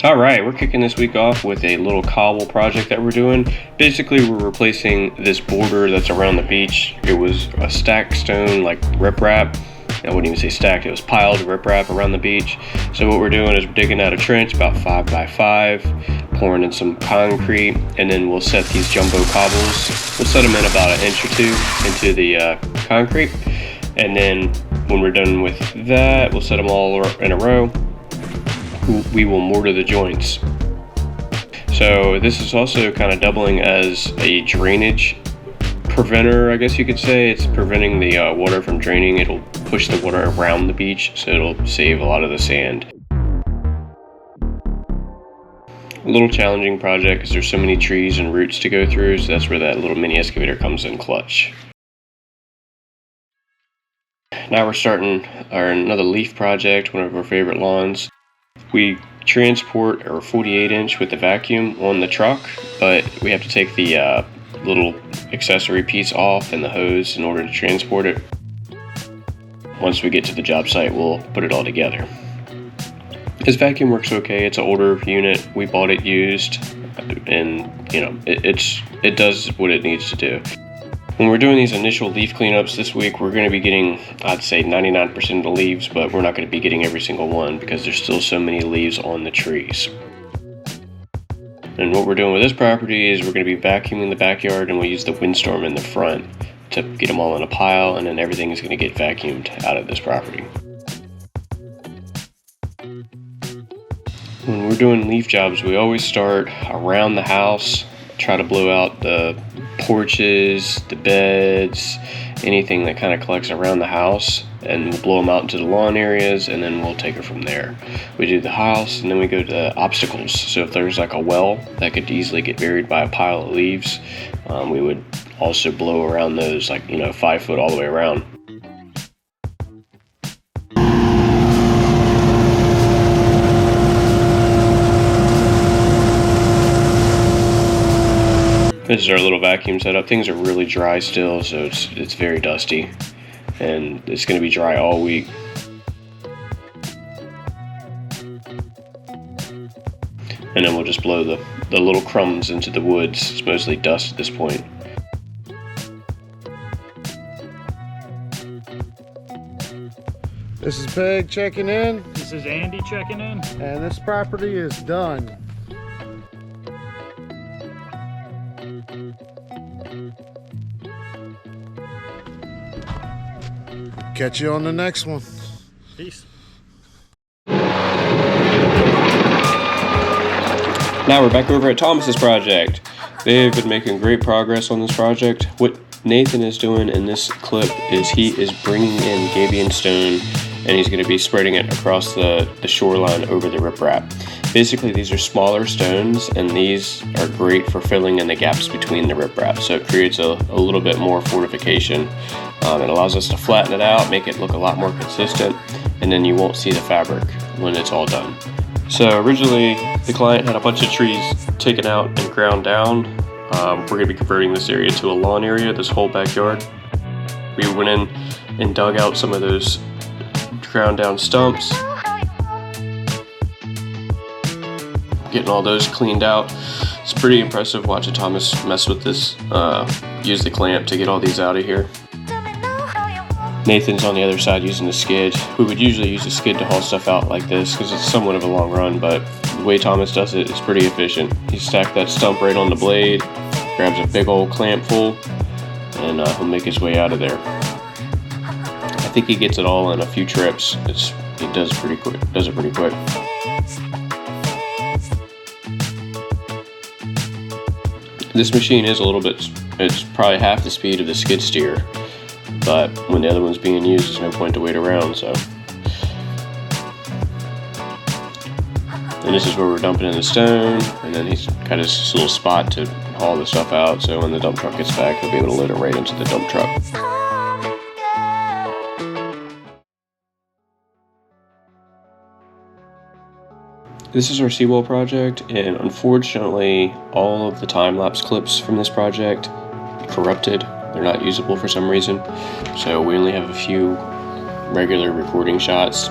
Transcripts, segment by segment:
All right, we're kicking this week off with a little cobble project that we're doing. Basically, we're replacing this border that's around the beach. It was a stacked stone, like riprap. I wouldn't even say stacked, it was piled riprap around the beach. So what we're doing is we're digging out a trench about 5 by 5, pouring in some concrete, and then we'll set these jumbo cobbles. We'll set them in about an inch or two into the concrete. And then when we're done with that, we'll set them all in a row. We will mortar the joints. So this is also kind of doubling as a drainage preventer, I guess you could say. It's preventing the water from draining. It'll push the water around the beach, so it'll save a lot of the sand. A little challenging project because there's so many trees and roots to go through, so that's where that little mini excavator comes in clutch. Now we're starting another leaf project, one of our favorite lawns. We transport our 48-inch with the vacuum on the truck, but we have to take the little accessory piece off and the hose in order to transport it. Once we get to the job site, we'll put it all together. This vacuum works okay. It's an older unit. We bought it used, and it does what it needs to do. When we're doing these initial leaf cleanups this week, we're going to be getting, I'd say 99% of the leaves, but we're not going to be getting every single one because there's still so many leaves on the trees. And what we're doing with this property is we're going to be vacuuming the backyard, and we'll use the windstorm in the front to get them all in a pile, and then everything is going to get vacuumed out of this property. When we're doing leaf jobs, we always start around the house, try to blow out the porches, the beds, anything that kind of collects around the house, and we'll blow them out into the lawn areas, and then we'll take it from there. We do the house, and then we go to the obstacles. So if there's like a well that could easily get buried by a pile of leaves, we would also blow around those, 5 foot all the way around. This is our little vacuum setup. Things are really dry still, so it's very dusty, and it's going to be dry all week. And then we'll just blow the little crumbs into the woods. It's mostly dust at this point. This is Peg checking in. This is Andy checking in. And this property is done. Catch you on the next one. Peace. Now we're back over at Thomas's project. They've been making great progress on this project. What Nathan is doing in this clip is he is bringing in gabion stone, and he's going to be spreading it across the shoreline over the riprap. Basically, these are smaller stones, and these are great for filling in the gaps between the riprap. So it creates a little bit more fortification. It allows us to flatten it out, make it look a lot more consistent, and then you won't see the fabric when it's all done. So originally, the client had a bunch of trees taken out and ground down. We're going to be converting this area to a lawn area, this whole backyard. We went in and dug out some of those ground down stumps, getting all those cleaned out. It's pretty impressive watching Thomas mess with this, use the clamp to get all these out of here. Nathan's on the other side using the skid. We would usually use a skid to haul stuff out like this because it's somewhat of a long run, but the way Thomas does it is pretty efficient. He stacked that stump right on the blade, grabs a big old clamp full, and he'll make his way out of there. I think he gets it all in a few trips. He does it pretty quick. This machine is it's probably half the speed of the skid steer, but when the other one's being used, there's no point to wait around, so. And this is where we're dumping in the stone, and then he's got his little spot to haul the stuff out, so when the dump truck gets back, he'll be able to load it right into the dump truck. This is our Seawall project, and unfortunately, all of the time-lapse clips from this project corrupted. They're not usable for some reason, so we only have a few regular recording shots,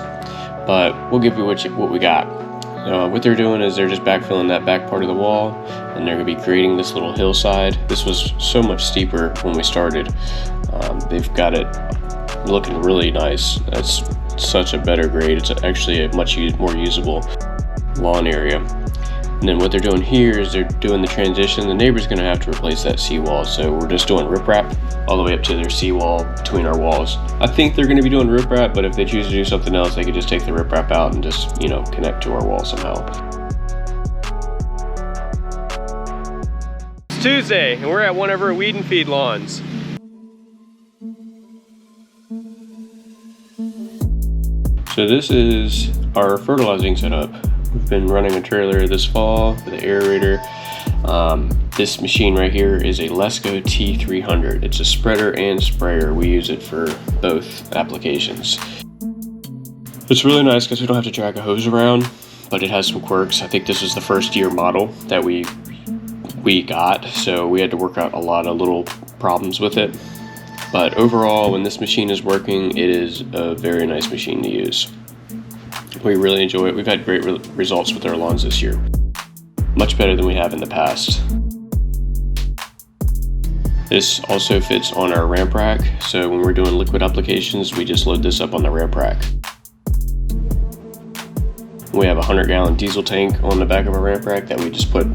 but we'll give you what we got. What they're doing is they're just backfilling that back part of the wall, and they're going to be grading this little hillside. This was so much steeper when we started. They've got it looking really nice. That's such a better grade. It's actually a much more usable lawn area. And then what they're doing here is they're doing the transition. The neighbor's going to have to replace that seawall, so we're just doing riprap all the way up to their seawall between our walls. I think they're going to be doing riprap, but if they choose to do something else, they could just take the riprap out and just, you know, connect to our wall somehow. It's Tuesday, and we're at one of our weed and feed lawns. So this is our fertilizing setup. We've been running a trailer this fall with an aerator. This machine right here is a Lesco T300. It's a spreader and sprayer. We use it for both applications. It's really nice because we don't have to drag a hose around, but it has some quirks. I think this is the first year model that we got, so we had to work out a lot of little problems with it. But overall, when this machine is working, it is a very nice machine to use. We really enjoy it. We've had great results with our lawns this year. Much better than we have in the past. This also fits on our ramp rack, so when we're doing liquid applications, we just load this up on the ramp rack. We have a 100-gallon diesel tank on the back of our ramp rack that we just put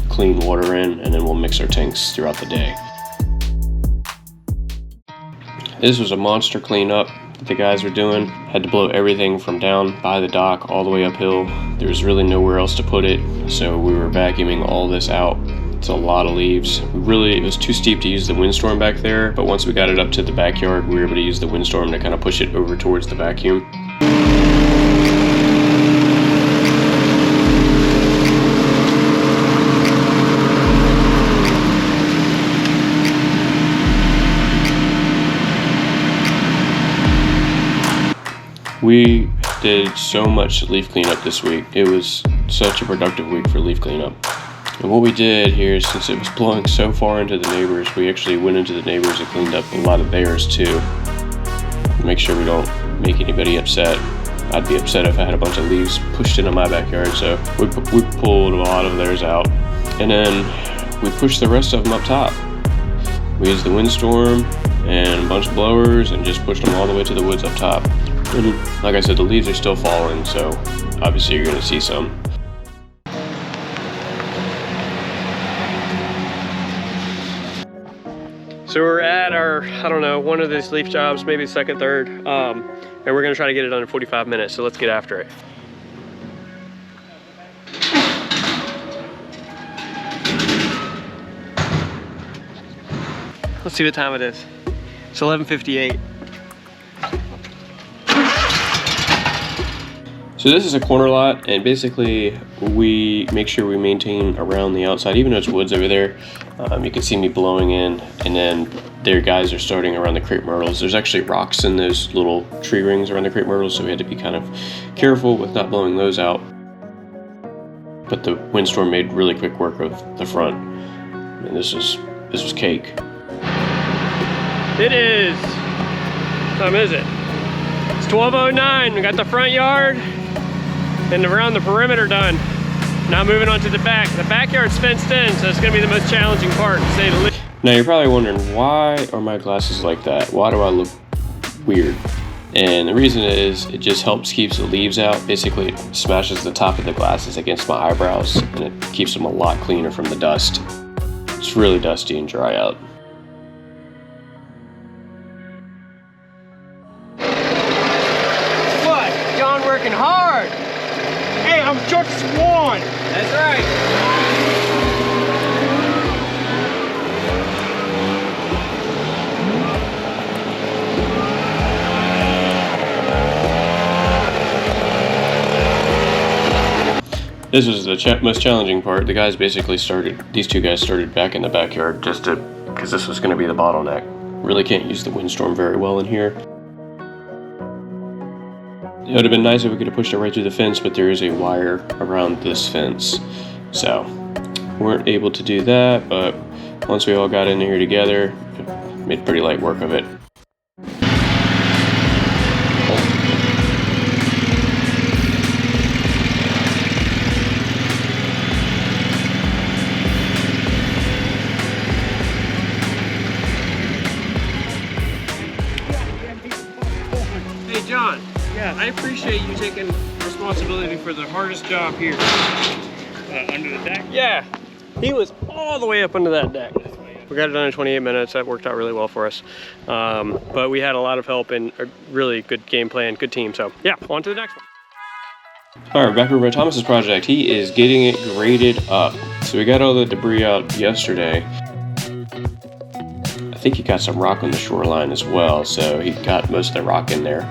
clean water in, and then we'll mix our tanks throughout the day. This was a monster cleanup that the guys were doing. Had to blow everything from down by the dock all the way uphill. There was really nowhere else to put it, so we were vacuuming all this out. It's a lot of leaves. It was too steep to use the windstorm back there, but once we got it up to the backyard, we were able to use the windstorm to kind of push it over towards the vacuum. We did so much leaf cleanup this week. It was such a productive week for leaf cleanup. And what we did here, since it was blowing so far into the neighbors, we actually went into the neighbors and cleaned up a lot of theirs too. Make sure we don't make anybody upset. I'd be upset if I had a bunch of leaves pushed into my backyard, so we pulled a lot of theirs out. And then we pushed the rest of them up top. We used the windstorm and a bunch of blowers and just pushed them all the way to the woods up top. And like I said, the leaves are still falling, so obviously you're going to see some. So we're at our, I don't know, one of these leaf jobs, maybe second, third, and we're going to try to get it done in 45 minutes, so let's get after it. Let's see what time it is. It's 11:58. So this is a corner lot, and basically we make sure we maintain around the outside, even though it's woods over there. You can see me blowing in, and then their guys are starting around the crepe myrtles. There's actually rocks in those little tree rings around the crepe myrtles, so we had to be kind of careful with not blowing those out. But the windstorm made really quick work of the front, and this was cake. It is. What time is it? It's 12:09. We got the front yard and around the perimeter done. Now moving on to the back. The backyard's fenced in, so it's gonna be the most challenging part, to say the least. Now you're probably wondering, why are my glasses like that? Why do I look weird? And the reason is, it just helps keeps the leaves out. Basically, it smashes the top of the glasses against my eyebrows, and it keeps them a lot cleaner from the dust. It's really dusty and dry out. What? John working hard. Hey, I'm just one. That's right. This was the most challenging part. The guys basically these two guys started back in the backyard because this was going to be the bottleneck. Really can't use the windstorm very well in here. It would have been nice if we could have pushed it right through the fence, but there is a wire around this fence. So, weren't able to do that, but once we all got in here together, made pretty light work of it. appreciate you taking responsibility for the hardest job here. Under the deck? Yeah, he was all the way up under that deck. We got it done in 28 minutes. That worked out really well for us. But we had a lot of help and a really good game plan, good team. So yeah, on to the next one. All right, back over at Thomas's project. He is getting it graded up. So we got all the debris out yesterday. I think he got some rock on the shoreline as well. So he got most of the rock in there.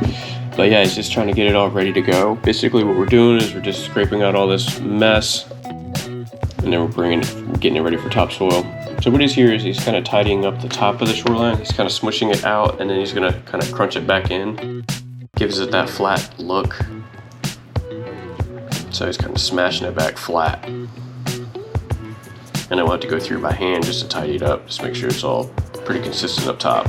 But yeah, he's just trying to get it all ready to go. Basically what we're doing is we're just scraping out all this mess. And then we're getting it ready for topsoil. So what he's here is he's kind of tidying up the top of the shoreline. He's kind of smushing it out and then he's gonna kind of crunch it back in. Gives it that flat look. So he's kind of smashing it back flat. And I want to go through by hand just to tidy it up, just make sure it's all pretty consistent up top.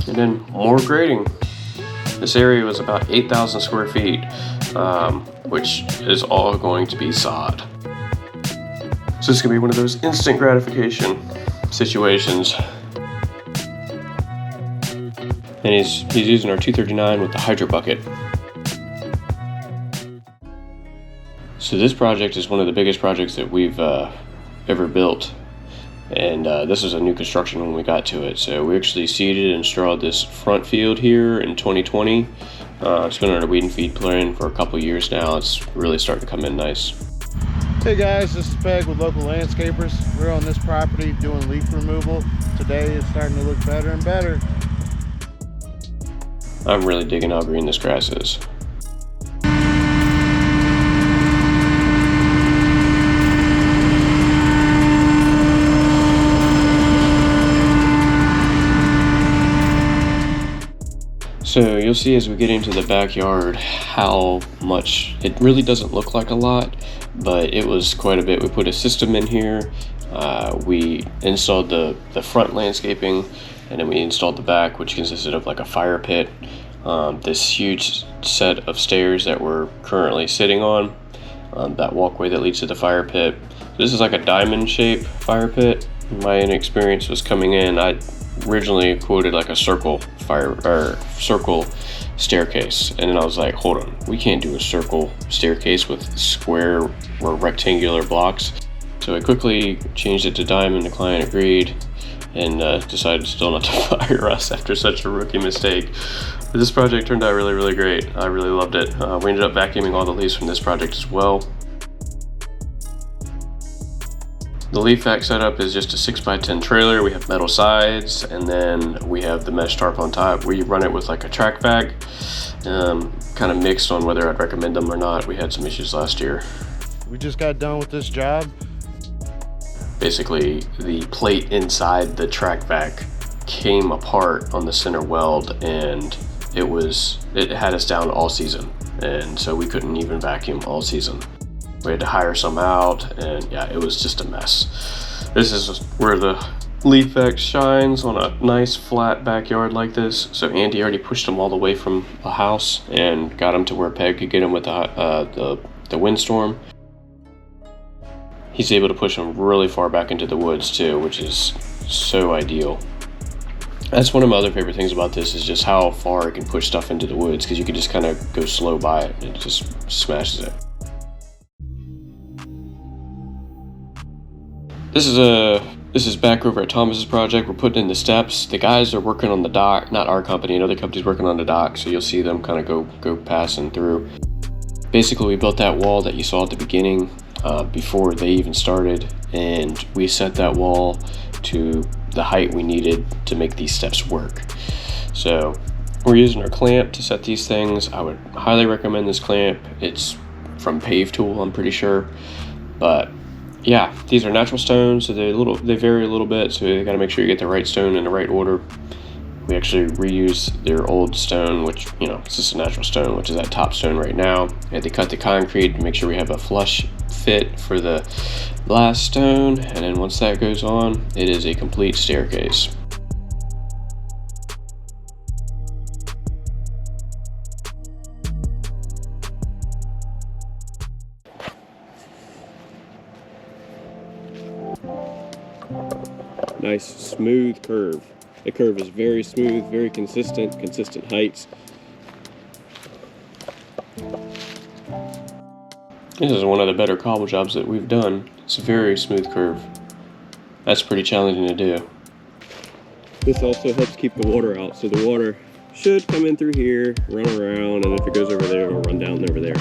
And then more grading. This area was about 8,000 square feet, which is all going to be sod. So this is gonna be one of those instant gratification situations. And he's using our 239 with the hydro bucket. So this project is one of the biggest projects that we've ever built. And this is a new construction when we got to it. So we actually seeded and strawed this front field here in 2020. It's been on a weed and feed plan for a couple years now. It's really starting to come in nice. Hey guys, this is Peg with Local Landscapers. We're on this property doing leaf removal. Today it's starting to look better and better. I'm really digging how green this grass is. So you'll see as we get into the backyard how much, it really doesn't look like a lot, but it was quite a bit. We put a system in here, we installed the front landscaping, and then we installed the back, which consisted of like a fire pit, this huge set of stairs that we're currently sitting on, that walkway that leads to the fire pit. This is like a diamond shaped fire pit. My inexperience was coming in, I originally quoted like a circle staircase, and then I was like, hold on, we can't do a circle staircase with square or rectangular blocks. So I quickly changed it to diamond. The client agreed and decided still not to fire us after such a rookie mistake. But this project turned out really, really great. I really loved it. We ended up vacuuming all the leaves from this project as well. The leaf vac setup is just a 6x10 trailer. We have metal sides, and then we have the mesh tarp on top. We run it with like a track vac, kind of mixed on whether I'd recommend them or not. We had some issues last year. We just got done with this job. Basically, the plate inside the track vac came apart on the center weld, and it had us down all season, and so we couldn't even vacuum all season. We had to hire some out, and yeah, it was just a mess. This is where the leaf vac shines on a nice flat backyard like this. So Andy already pushed them all the way from the house and got them to where Peg could get them with the windstorm. He's able to push them really far back into the woods too, which is so ideal. That's one of my other favorite things about this, is just how far it can push stuff into the woods, because you can just kind of go slow by it and it just smashes it. This is back over at Thomas's project. We're putting in the steps. The guys are working on the dock, not our company, another company's working on the dock, so you'll see them kind of go passing through. Basically, we built that wall that you saw at the beginning before they even started, and we set that wall to the height we needed to make these steps work. So we're using our clamp to set these things. I would highly recommend this clamp. It's from Pave Tool, I'm pretty sure, but yeah, these are natural stones, so they vary a little bit, so you got to make sure you get the right stone in the right order. We actually reuse their old stone, which, you know, it's just a natural stone, which is that top stone right now. We had to cut the concrete to make sure we have a flush fit for the last stone, and then once that goes on, it is a complete staircase. Nice smooth curve. The curve is very smooth, very consistent heights. This is one of the better cobble jobs that we've done. It's a very smooth curve. That's pretty challenging to do. This also helps keep the water out, so the water should come in through here, run around, and if it goes over there, it'll run down over there.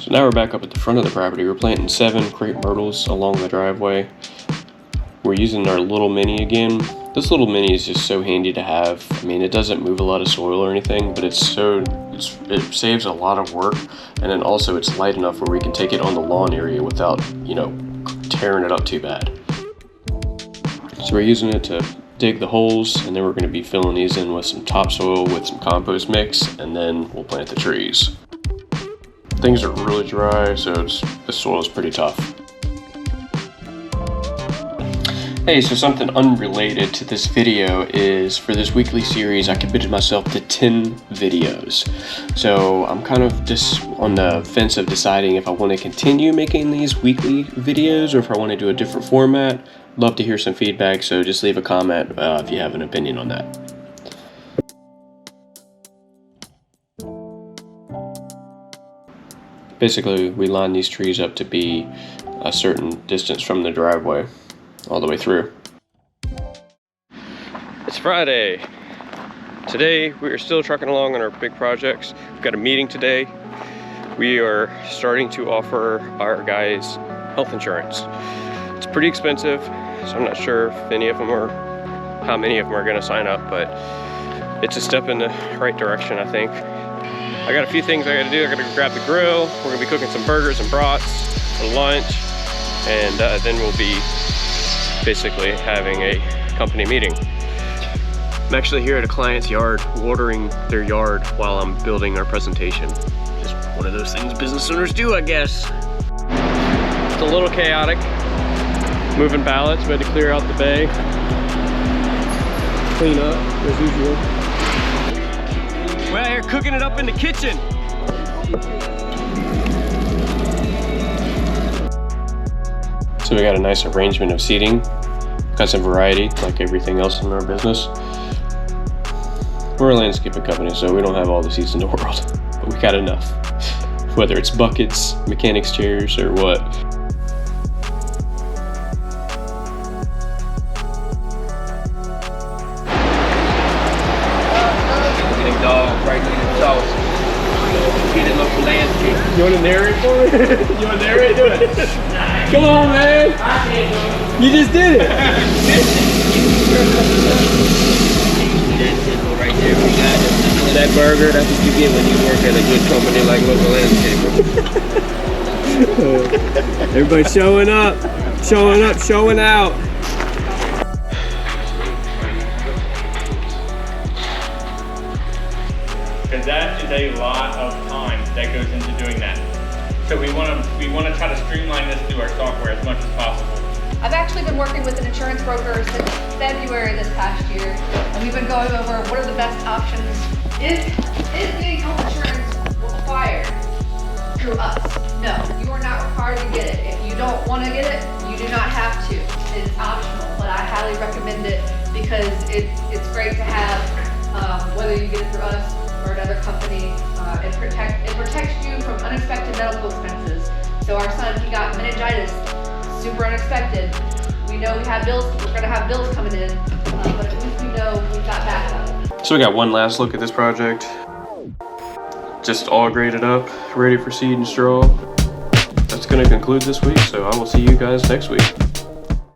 So now we're back up at the front of the property. We're planting 7 crepe myrtles along the driveway. We're using our little mini again. This little mini is just so handy to have. I mean, it doesn't move a lot of soil or anything, but it saves a lot of work, and then also it's light enough where we can take it on the lawn area without, you know, tearing it up too bad. So we're using it to dig the holes, and then we're going to be filling these in with some topsoil with some compost mix, and then we'll plant the trees. Things are really dry, so the soil is pretty tough. Hey, so something unrelated to this video is for this weekly series I committed myself to 10 videos. So I'm kind of just on the fence of deciding if I want to continue making these weekly videos or if I want to do a different format. Love to hear some feedback, so just leave a comment if you have an opinion on that. Basically, we line these trees up to be a certain distance from the driveway all the way through. It's Friday. Today we are still trucking along on our big projects. We've got a meeting today. We are starting to offer our guys health insurance. It's pretty expensive, so I'm not sure if how many of them are going to sign up, but it's a step in the right direction, I think. I got a few things I got to do. I got to go grab the grill. We're going to be cooking some burgers and brats for lunch, and then we'll be basically having a company meeting. I'm actually here at a client's yard, watering their yard while I'm building our presentation. Just one of those things business owners do, I guess. It's a little chaotic. Moving pallets, we had to clear out the bay. Clean up, as usual. We're out here cooking it up in the kitchen. So we got a nice arrangement of seating. Got some variety, like everything else in our business. We're a landscaping company, so we don't have all the seats in the world, but we got enough. Whether it's buckets, mechanics chairs, or what. You want to narrate for me? You want to narrate? Do it. Come on, man. You just did it. Right there, we got it. That burger, that's what you get when you work at a good company like Local Landscaper. Everybody showing up, showing out. Because that is a lot of time that goes into doing that. So we want to try to streamline this through our software as much as possible. I've actually been working with an insurance broker since February this past year, and we've been going over what are the best options. Is getting health insurance required through us? No, you are not required to get it. If you don't want to get it, you do not have to. It's optional, but I highly recommend it because it's great to have, whether you get it through us or another company. It protects you from unexpected medical expenses. So our son, he got meningitis, super unexpected. We know we have bills, we're gonna have bills coming in, but at least we know we've got backup. So we got one last look at this project. Just all graded up, ready for seed and straw. That's gonna conclude this week, so I will see you guys next week.